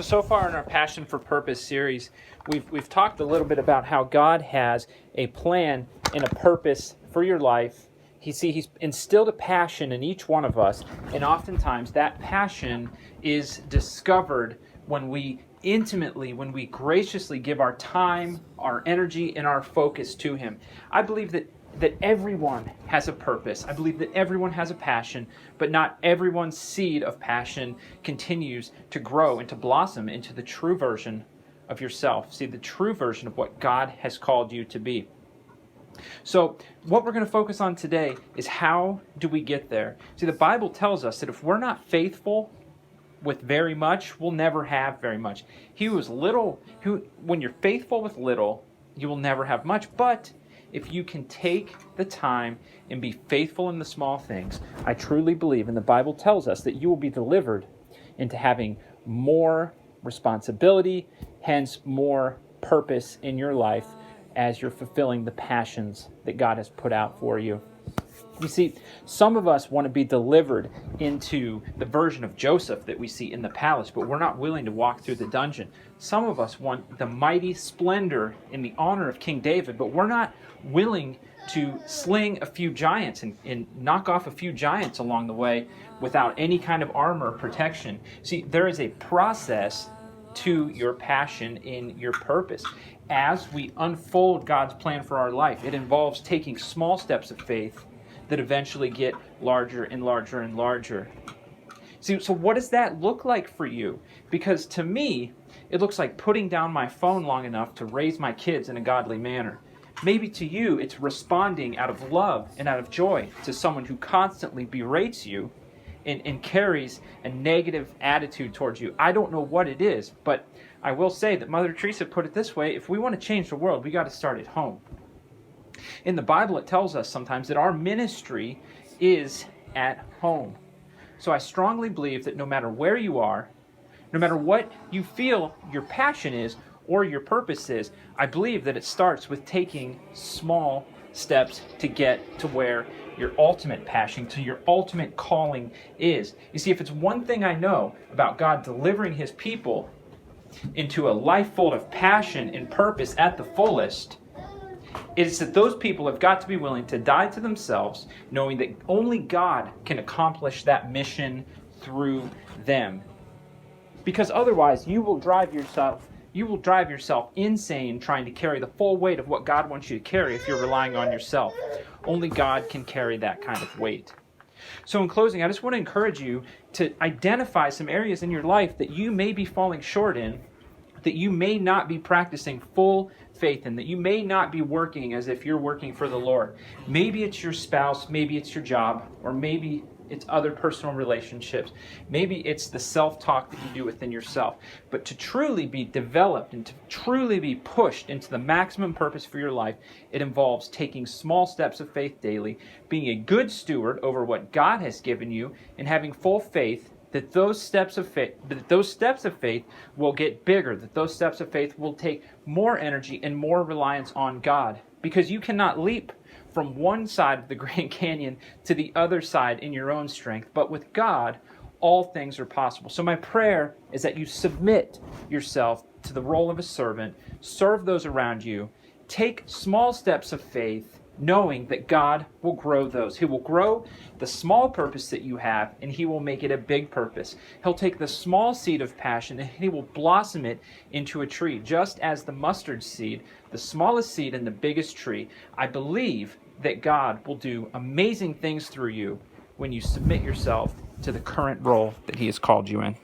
So far in our Passion for Purpose series, we've talked a little bit about how God has a plan and a purpose for your life. He's instilled a passion in each one of us, and oftentimes that passion is discovered when we graciously give our time, our energy, and our focus to Him. I believe that everyone has a purpose. I believe that everyone has a passion, but not everyone's seed of passion continues to grow and to blossom into the true version of yourself. See, the true version of what God has called you to be. So what we're going to focus on today is how do we get there? See, the Bible tells us that if we're not faithful with very much, we'll never have very much. When you're faithful with little, you will never have much. But if you can take the time and be faithful in the small things, I truly believe, and the Bible tells us, that you will be delivered into having more responsibility, hence more purpose in your life as you're fulfilling the passions that God has put out for you. You see, some of us want to be delivered into the version of Joseph that we see in the palace, but we're not willing to walk through the dungeon. Some of us want the mighty splendor and the honor of King David, but we're not willing to sling a few giants and knock off a few giants along the way without any kind of armor or protection. See, there is a process to your passion in your purpose. As we unfold God's plan for our life, it involves taking small steps of faith that eventually get larger and larger and larger. See, so what does that look like for you? Because to me, it looks like putting down my phone long enough to raise my kids in a godly manner. Maybe to you, it's responding out of love and out of joy to someone who constantly berates you and carries a negative attitude towards you. I don't know what it is, but I will say that Mother Teresa put it this way: if we want to change the world, we got to start at home. In the Bible, it tells us sometimes that our ministry is at home. So I strongly believe that no matter where you are, no matter what you feel your passion is or your purpose is, I believe that it starts with taking small steps to get to where your ultimate passion, to your ultimate calling is. You see, if it's one thing I know about God delivering His people into a life full of passion and purpose at the fullest, it's that those people have got to be willing to die to themselves, knowing that only God can accomplish that mission through them. Because otherwise, you will drive yourself insane trying to carry the full weight of what God wants you to carry if you're relying on yourself. Only God can carry that kind of weight. So in closing, I just want to encourage you to identify some areas in your life that you may be falling short in, that you may not be practicing full faith in, that you may not be working as if you're working for the Lord. Maybe it's your spouse, maybe it's your job, or maybe it's other personal relationships. Maybe it's the self-talk that you do within yourself. But to truly be developed and to truly be pushed into the maximum purpose for your life, it involves taking small steps of faith daily, being a good steward over what God has given you, and having full faith that those steps of faith will get bigger, that those steps of faith will take more energy and more reliance on God. Because you cannot leap from one side of the Grand Canyon to the other side in your own strength. But with God, all things are possible. So my prayer is that you submit yourself to the role of a servant, serve those around you, take small steps of faith, knowing that God will grow those. He will grow the small purpose that you have, and He will make it a big purpose. He'll take the small seed of passion, and He will blossom it into a tree, just as the mustard seed, the smallest seed in the biggest tree. I believe that God will do amazing things through you when you submit yourself to the current role that He has called you in.